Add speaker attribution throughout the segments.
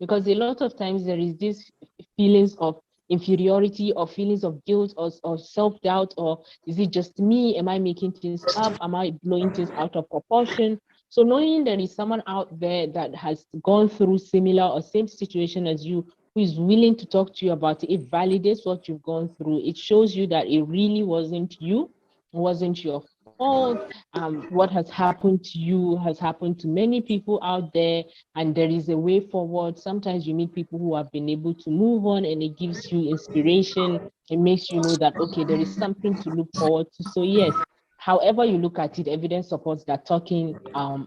Speaker 1: because a lot of times there is this feelings of inferiority or feelings of guilt or self-doubt, or is it just me? Am I making things up? Am I blowing things out of proportion? So knowing there is someone out there that has gone through similar or same situation as you, who is willing to talk to you about it, it validates what you've gone through. It shows you that it really wasn't you, wasn't your fault. What has happened to you has happened to many people out there, and there is a way forward. Sometimes you meet people who have been able to move on, and it gives you inspiration. It makes you know that, okay, there is something to look forward to. So yes, however you look at it, evidence supports that talking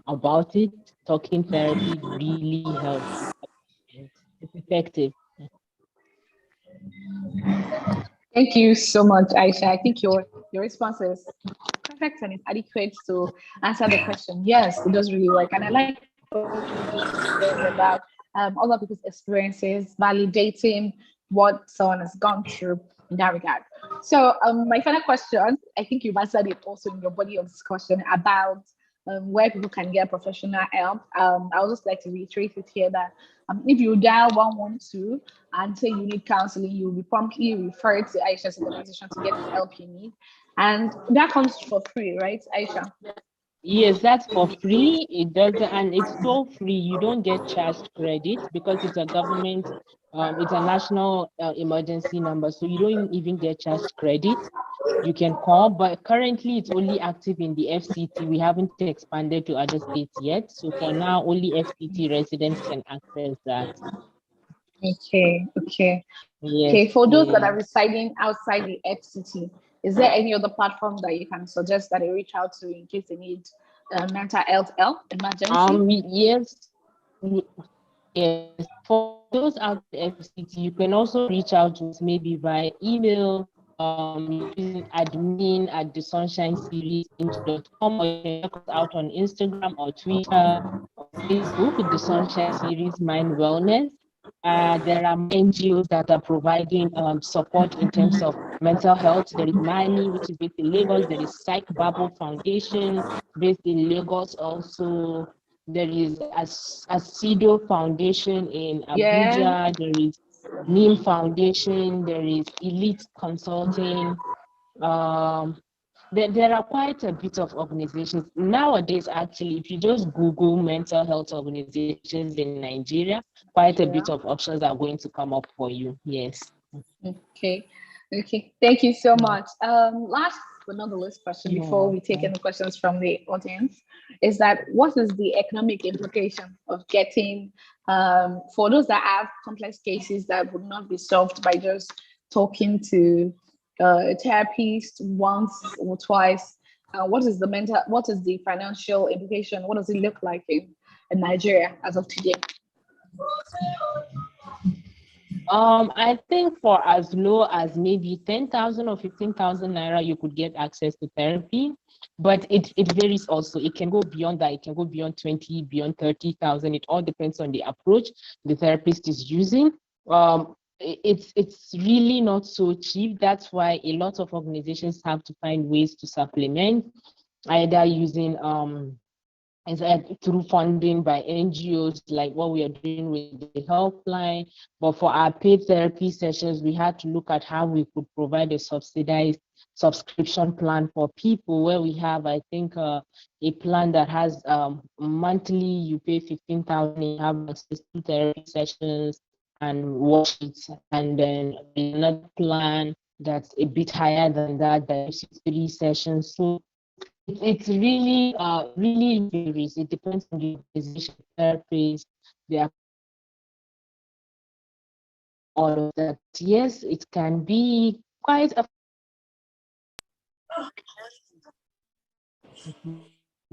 Speaker 1: about it, talking therapy really helps. It's effective.
Speaker 2: Thank you so much, Aisha. I think your response is perfect and it's adequate to answer the question. Yes, it does really work. And I like what you said about other people's experiences, validating what someone has gone through in that regard. So my final question, I think you've answered it also in your body of discussion about where people can get professional help. I would just like to reiterate it here that if you dial 112 and say you need counseling, you'll be promptly referred to Aisha's organization to get the help you need. And that comes for free, right, Aisha?
Speaker 1: Yes, that's for free. It doesn't, and it's toll free. You don't get charged credit because it's a government, it's a national emergency number, so you don't even get charged credit. You can call, but currently it's only active in the FCT. We haven't expanded to other states yet. So for now, only FCT residents can access that.
Speaker 2: Okay.
Speaker 1: Yes,
Speaker 2: Okay, for those that are
Speaker 1: yes.
Speaker 2: residing outside the FCT, is there any other platform that you can suggest that they reach out to in case they need mental health help, emergency?
Speaker 1: Yes, yes. For those out the FCT, you can also reach out to us maybe via email, using admin at the sunshineseriesinc.com, or you can check us out on Instagram or Twitter or Facebook with the Sunshine Series Mind Wellness. There are NGOs that are providing support in terms of mental health. There is Mani, which is based in Lagos. There is Psych Bubble Foundation based in Lagos also. There is Asido Foundation in
Speaker 2: Yeah.
Speaker 1: Abuja. There is NIM Foundation. There is Elite Consulting. Um, there are quite a bit of organizations nowadays. Actually, if you just Google mental health organizations in Nigeria, quite a bit of options are going to come up for you. Yes.
Speaker 2: Okay. Thank you so much. Last but not the least question before we take any questions from the audience is that what is the economic implication of getting for those that have complex cases that would not be solved by just talking to a therapist once or twice? What is the financial implication? What does it look like in Nigeria as of today?
Speaker 1: I think for as low as maybe 10,000 or 15,000 naira, you could get access to therapy. But it varies also. It can go beyond that. It can go beyond 20, beyond 30,000. It all depends on the approach the therapist is using. It's really not so cheap. That's why a lot of organizations have to find ways to supplement, either using through funding by NGOs, like what we are doing with the helpline. But for our paid therapy sessions, we had to look at how we could provide a subsidized subscription plan for people, where we have, I think, a plan that has monthly, you pay 15,000, you have access to therapy sessions and worksheets. And then another plan that's a bit higher than that gives you 3 sessions. So it's really varies. It depends on the organization, therapies, the all of that. Yes, it can be quite a.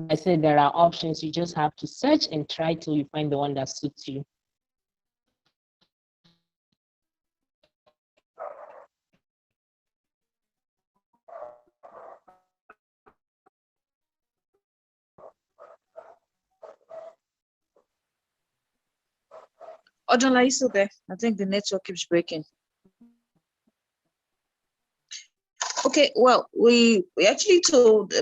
Speaker 1: I said there are options. You just have to search and try till you find the one that suits you.
Speaker 3: Odun, are you still there? I think the network keeps breaking. Okay, well, we actually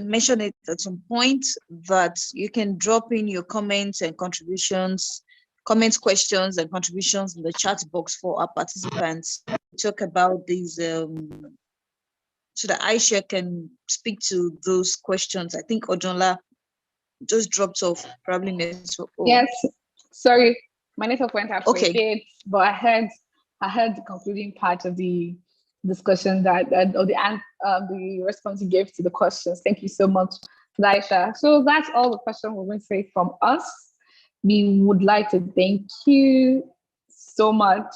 Speaker 3: mentioned it at some point that you can drop in your comments and contributions comment questions and contributions in the chat box for our participants. We talk about these so that Aisha can speak to those questions. I think Ojola just dropped off, probably network. Oh.
Speaker 2: Yes, sorry, my network went out for
Speaker 3: Okay.
Speaker 2: a bit, but I heard the concluding part of the discussion or the response you gave to the questions. Thank you so much, Aisha. So that's all the questions we're going to say from us. We would like to thank you so much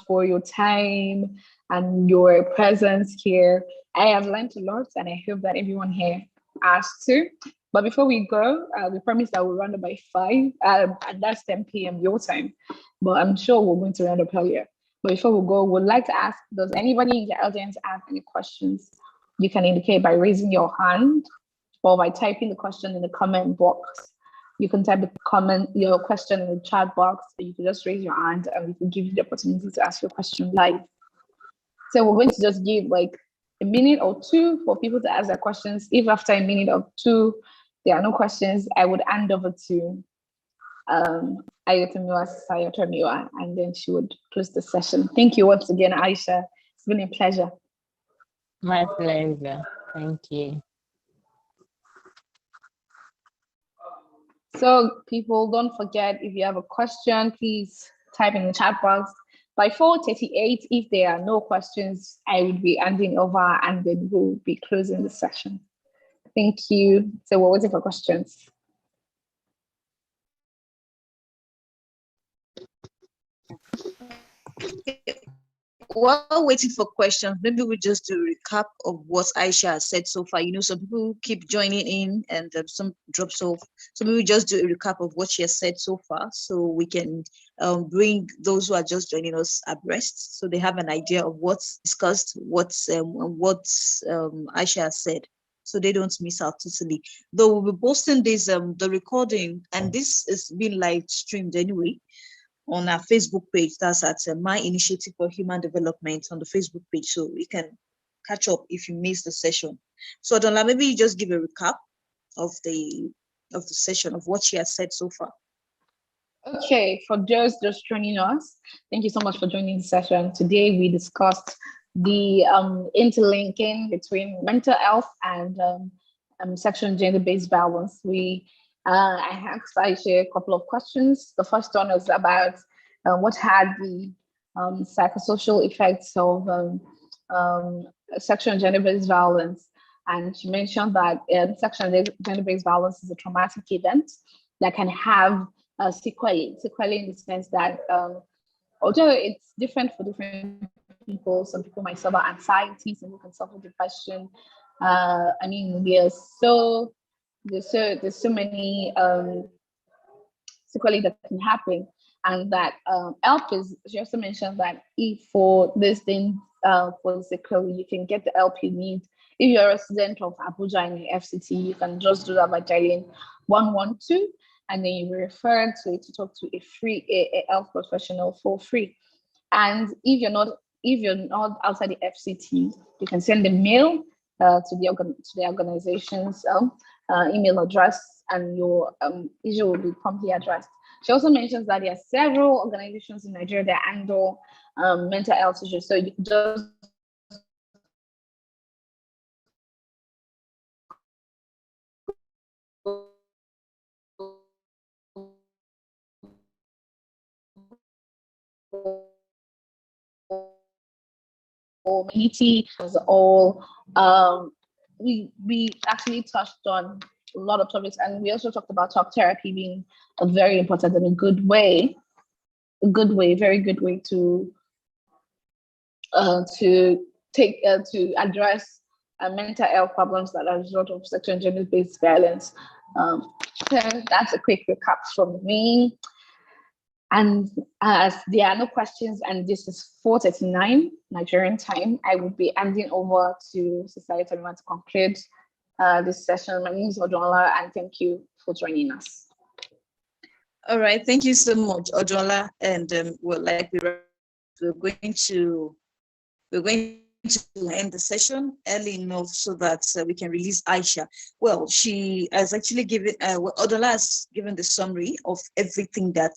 Speaker 2: for your time and your presence here. I have learned a lot, and I hope that everyone here has too. But before we go, we promise that we'll round up by 5, and that's 10 p.m. your time. But I'm sure we're going to round up earlier. But before we go, we'd like to ask, does anybody in the audience have any questions? You can indicate by raising your hand or by typing the question in the comment box. You can type your question in the chat box, or you can just raise your hand and we can give you the opportunity to ask your question live. So we're going to just give like a minute or two for people to ask their questions. If after a minute or two, there are no questions, I would hand over to Ayotomiwa Sayotomiwa, and then she would close the session. Thank you once again, Aisha. It's been a pleasure.
Speaker 1: My pleasure. Thank you.
Speaker 2: So people, don't forget, if you have a question, please type in the chat box. By 4:38, if there are no questions, I would be handing over and then we'll be closing the session. Thank you. So we're waiting for questions.
Speaker 3: While waiting for questions, maybe we just do a recap of what Aisha has said so far. You know, some people keep joining in and some drops off. So maybe we just do a recap of what she has said so far, so we can bring those who are just joining us abreast, so they have an idea of what's discussed, what's Aisha has said, so they don't miss out totally. Though we'll be posting this the recording, and this is being live streamed anyway on our Facebook page. That's at My Initiative for Human Development on the Facebook page, so you can catch up if you missed the session. So Donla, maybe you just give a recap of the session, of what she has said so far.
Speaker 2: Okay, for those just joining us, thank you so much for joining the session. Today we discussed the interlinking between mental health and sexual and gender-based violence. I asked Aisha a couple of questions. The first one was about what had the psychosocial effects of sexual and gender-based violence. And she mentioned that sexual and gender-based violence is a traumatic event that can have sequelae in the sense that although it's different for different people, some people might suffer anxiety, some people can suffer depression. I mean, there's so many sequelae that can happen, and that help is. She also mentioned that if for this thing, for the sequelae, you can get the help you need. If you're a resident of Abuja in the FCT, you can just do that by dialing 112, and then you will refer to talk to a health professional for free. And if you're not outside the FCT, you can send a mail to the organization's email address, and your issue will be promptly addressed. She also mentions that there are several organizations in Nigeria that handle mental health issues. So you can just community was all we actually touched on a lot of topics, and we also talked about talk therapy being a very important and very good way to address mental health problems that are a result of sexual and gender-based violence. So that's a quick recap from me. And as there are no questions, and this is 4:39 Nigerian time, I will be handing over to Society to conclude this session. My name is Ojola, and thank you for joining us.
Speaker 3: All right, thank you so much, Ojola. And we're going to end the session early enough so that we can release Aisha. Well, she has actually given, Odola has given the summary of everything that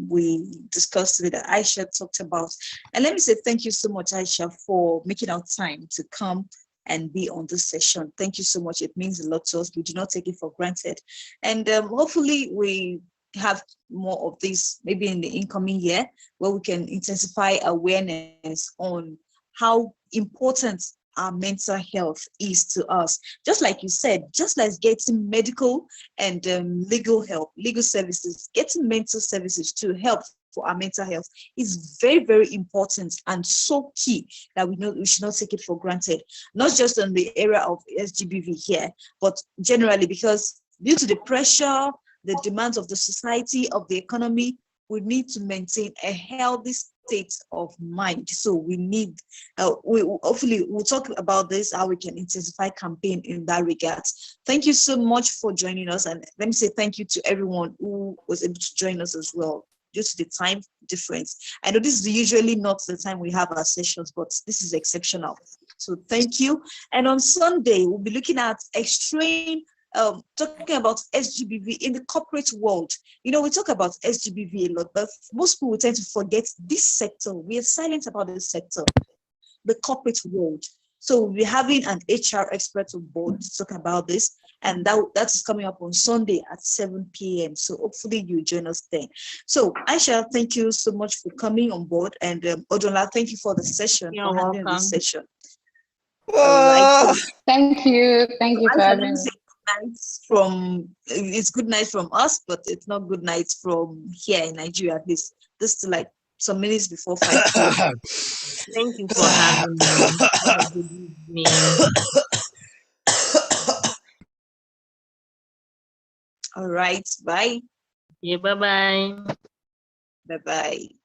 Speaker 3: we discussed today, that Aisha talked about. And let me say thank you so much, Aisha, for making our time to come and be on this session. Thank you so much. It means a lot to us. We do not take it for granted. And hopefully we have more of this maybe in the incoming year, where we can intensify awareness on how important our mental health is to us. Just like you said, just like getting medical and legal help, legal services, getting mental services to help for our mental health is very, very important and so key that we should not take it for granted. Not just in the area of SGBV here, but generally, because due to the pressure, the demands of the society, of the economy, we need to maintain a healthy state of mind. So we need, hopefully we'll talk about this, how we can intensify campaign in that regard. Thank you so much for joining us. And let me say thank you to everyone who was able to join us as well, due to the time difference. I know this is usually not the time we have our sessions, but this is exceptional. So thank you. And on Sunday, we'll be looking at extreme talking about SGBV in the corporate world. You know, we talk about SGBV a lot, but most people tend to forget this sector. We are silent about this sector, the corporate world. So we're having an HR expert on board to talk about this, and that is coming up on Sunday at 7 p.m. So hopefully you join us then. So Aisha, thank you so much for coming on board, and Odola, thank you for the session.
Speaker 1: You're
Speaker 3: for handling
Speaker 1: welcome.
Speaker 3: this session. All right.
Speaker 2: Thank you. Thank you for having me.
Speaker 3: It's good night from us, but it's not good night from here in Nigeria. At least this is like some minutes before 5 p.m.
Speaker 1: Thank you for having me. Have a good evening.
Speaker 3: All right, bye.
Speaker 1: Yeah, bye-bye.
Speaker 3: Bye-bye.